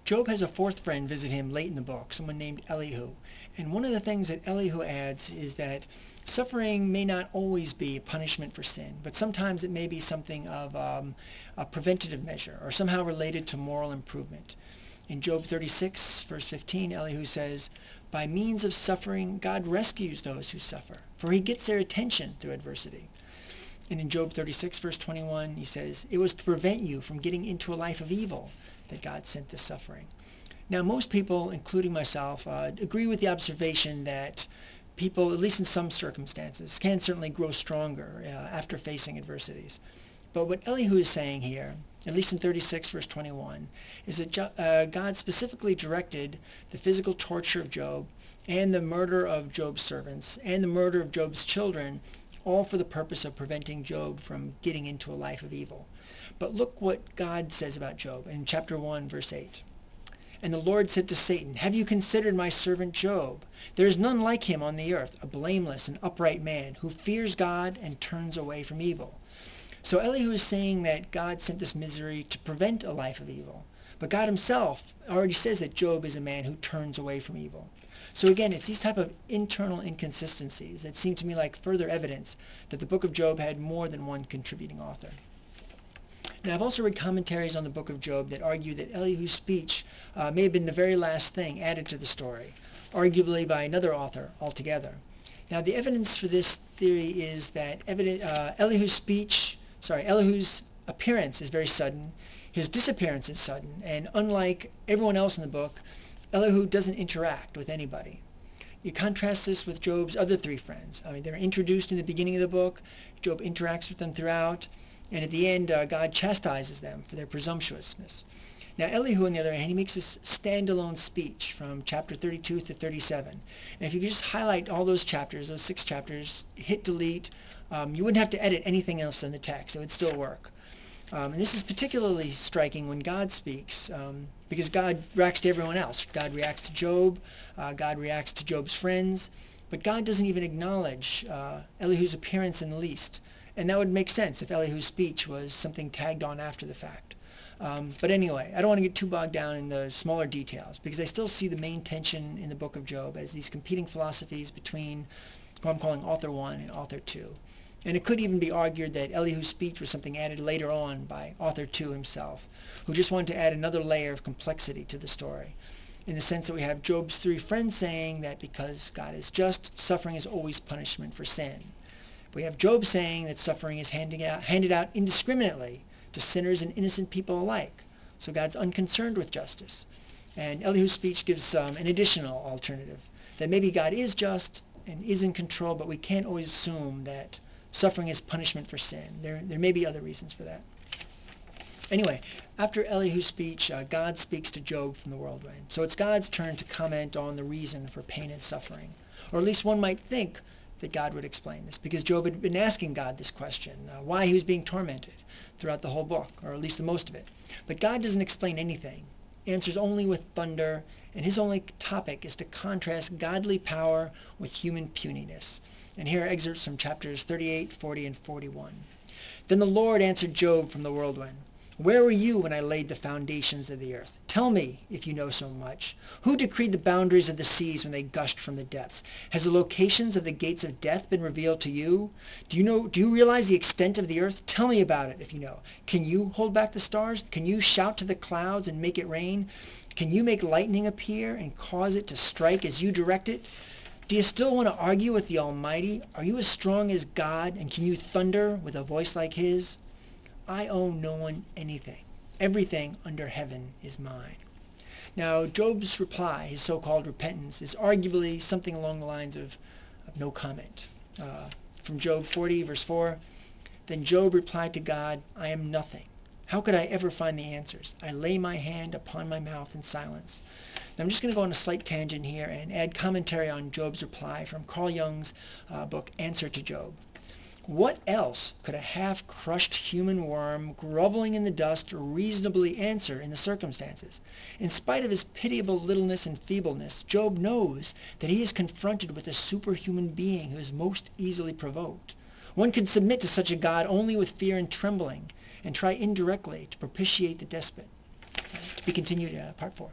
Job has a fourth friend visit him late in the book, someone named Elihu. And one of the things that Elihu adds is that suffering may not always be a punishment for sin, but sometimes it may be something of a preventative measure or somehow related to moral improvement. In Job 36, verse 15, Elihu says, "By means of suffering, God rescues those who suffer, for he gets their attention through adversity." And in Job 36, verse 21, he says, "It was to prevent you from getting into a life of evil that God sent this suffering." Now, most people, including myself, agree with the observation that people, at least in some circumstances, can certainly grow stronger after facing adversities. But what Elihu is saying here, at least in 36 verse 21, is that God specifically directed the physical torture of Job and the murder of Job's servants and the murder of Job's children, all for the purpose of preventing Job from getting into a life of evil. But look what God says about Job in chapter 1, verse 8. "And the Lord said to Satan, Have you considered my servant Job? There is none like him on the earth, a blameless and upright man, who fears God and turns away from evil." So Elihu is saying that God sent this misery to prevent a life of evil. But God himself already says that Job is a man who turns away from evil. So again, it's these type of internal inconsistencies that seem to me like further evidence that the book of Job had more than one contributing author. Now, I've also read commentaries on the book of Job that argue that Elihu's speech may have been the very last thing added to the story, arguably by another author altogether. Now, the evidence for this theory is that Elihu's appearance is very sudden, his disappearance is sudden, and unlike everyone else in the book, Elihu doesn't interact with anybody. You contrast this with Job's other three friends. I mean, they're introduced in the beginning of the book, Job interacts with them throughout, and at the end, God chastises them for their presumptuousness. Now, Elihu, on the other hand, he makes this standalone speech from chapter 32 to 37. And if you could just highlight all those chapters, those 6 chapters, hit delete, you wouldn't have to edit anything else in the text. It would still work. And this is particularly striking when God speaks, because God reacts to everyone else. God reacts to Job. God reacts to Job's friends. But God doesn't even acknowledge Elihu's appearance in the least. And that would make sense if Elihu's speech was something tagged on after the fact. But anyway, I don't want to get too bogged down in the smaller details, because I still see the main tension in the book of Job as these competing philosophies between who I'm calling author 1 and author 2. And it could even be argued that Elihu's speech was something added later on by author 2 himself, who just wanted to add another layer of complexity to the story, in the sense that we have Job's 3 friends saying that because God is just, suffering is always punishment for sin. We have Job saying that suffering is handed out indiscriminately to sinners and innocent people alike. So God's unconcerned with justice. And Elihu's speech gives an additional alternative, that maybe God is just and is in control, but we can't always assume that suffering is punishment for sin. There may be other reasons for that. Anyway, after Elihu's speech, God speaks to Job from the whirlwind. So it's God's turn to comment on the reason for pain and suffering. Or at least one might think that God would explain this, because Job had been asking God this question, why he was being tormented throughout the whole book, or at least the most of it. But God doesn't explain anything, answers only with thunder, and his only topic is to contrast godly power with human puniness. And here are excerpts from chapters 38, 40, and 41. "Then the Lord answered Job from the whirlwind, Where were you when I laid the foundations of the earth? Tell me, if you know so much. Who decreed the boundaries of the seas when they gushed from the depths? Has the locations of the gates of death been revealed to you? Do you realize the extent of the earth? Tell me about it, if you know. Can you hold back the stars? Can you shout to the clouds and make it rain? Can you make lightning appear and cause it to strike as you direct it? Do you still want to argue with the Almighty? Are you as strong as God, and can you thunder with a voice like his? I owe no one anything. Everything under heaven is mine." Now, Job's reply, his so-called repentance, is arguably something along the lines of no comment. From Job 40, verse 4, "Then Job replied to God, I am nothing. How could I ever find the answers? I lay my hand upon my mouth in silence." Now, I'm just going to go on a slight tangent here and add commentary on Job's reply from Carl Jung's book, Answer to Job. What else could a half-crushed human worm groveling in the dust reasonably answer in the circumstances? In spite of his pitiable littleness and feebleness, Job knows that he is confronted with a superhuman being who is most easily provoked. One could submit to such a God only with fear and trembling, and try indirectly to propitiate the despot. To be continued, part 4.